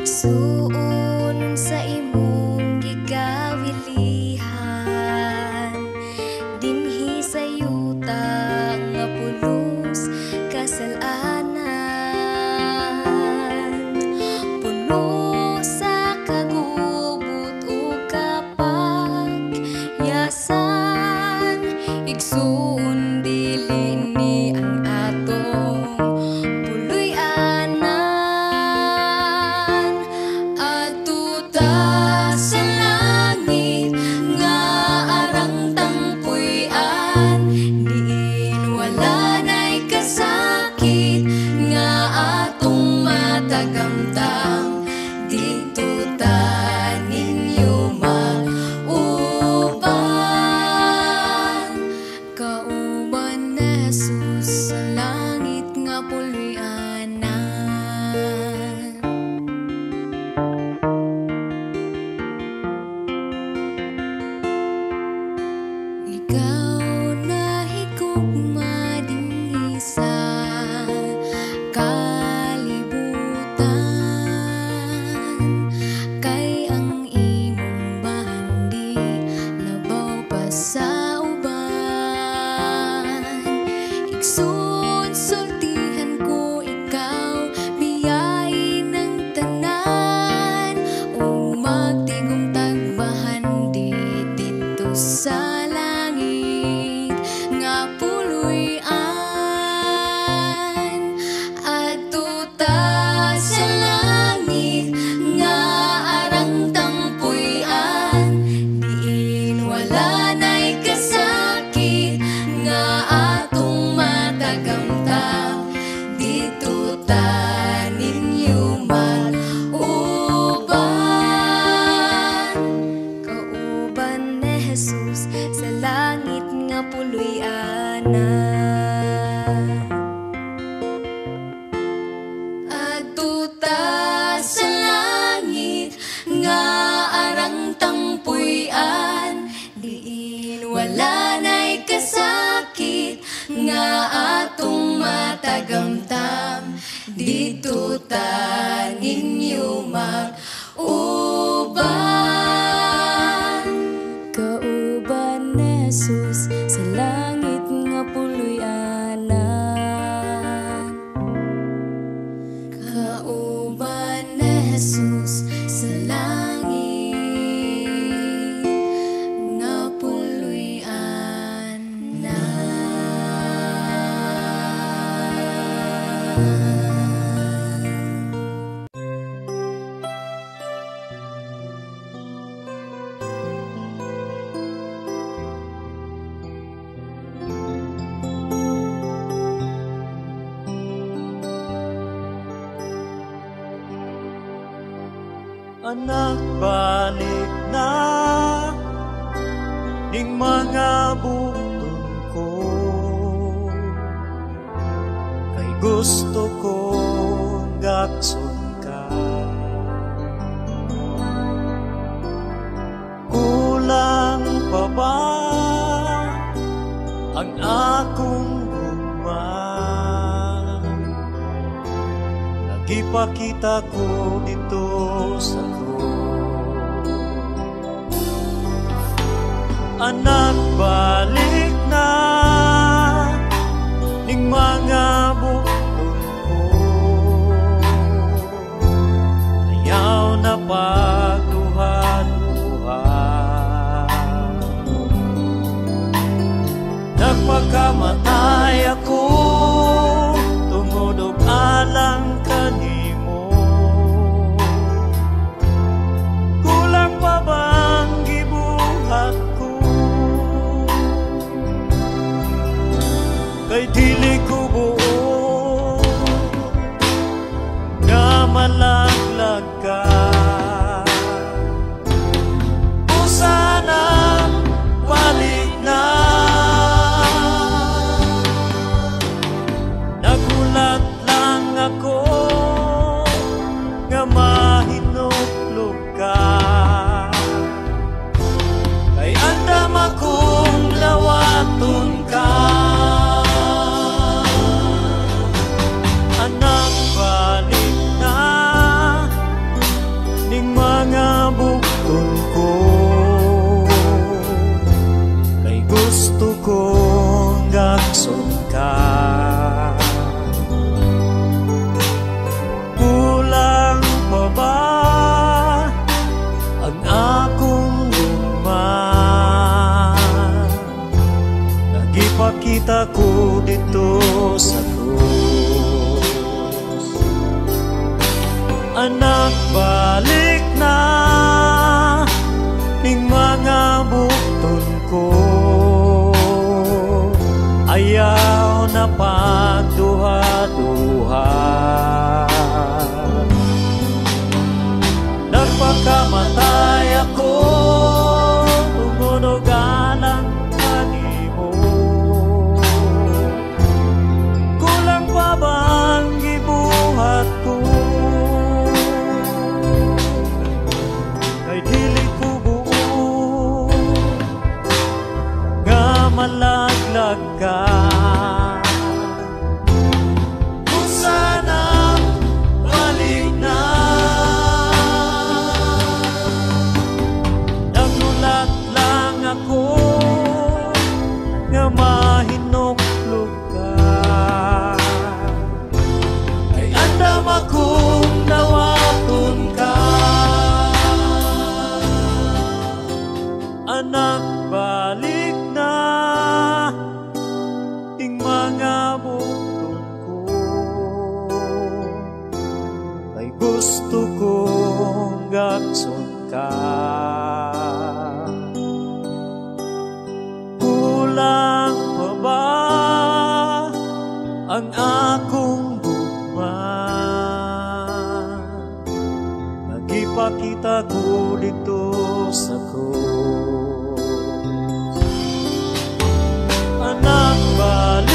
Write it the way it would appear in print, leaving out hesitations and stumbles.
Igsuon sa imong gigawilihan, dinhi sa yuta nga pulos kasalanan. Puno sa kagubot ug kapagyasan, igsuon dili ni ang atong tagamtam dito ta ninyo mag-uban. Kauban na Jesus sa langit nga pulwi-anan. Ikaw na higugma dinhi sa sultihan ko ikaw, biyahe ng tanan, o magtigong tagbahan dito sa langit nga puluyan. Adto ta sa langit nga arang tampuyan, diin wala na'y kasakit nga atong matagamtam dito ta ninyo mag-uban. Kauban ni Jesus sa langit nga puluy-anan. Adto ta sa langit nga arang tampuyan, diin wala na'y kasakit nga atong matagamtam dito ta ninyo mag-uban. Kauban ni Jesus sa langit nga puluy-anan. Kauban ni Jesus sa langit nga puluy-anan. Anak, balik na ning mga bukton ko, kay gusto ko gakson ka. Kulang pa ba ang akong gugma? Nagipakita ko dito sa anak, balik na ning mga bukton ko, ayaw na pagduhan-duhan. Nagpagkamatay ako tungod og alang kanimo. Kulang pa bang gibuhat ko? Kay dili ko buo nga malaglag ka. O sana balik na. Nagulat lang ako nga mahinuklog ka. Kay andam akong lawaton ka. Anak, balik na gagson ka. Kulang pa ba ang akong luma? Nagipakita ko dito sa krus. Anak, balik na ning mga bukton ko. Ayaw na pagduha-duha. Nagpakamatay ako tumunog alang kanimo. Kulang pa ba ang gibuhat ko? Kay dili ko buo nga malaglag ka. Kung sana balik na. Nagulat lang ako nga mahinoklog ka. Kay andam akong dawaton ka. Anak, balik na ing mga bukton ko. Ay gusto kong gagson ka. Kulang pa ba ang akong gugma? Nagipakita ko dito sa krus. Anak, balik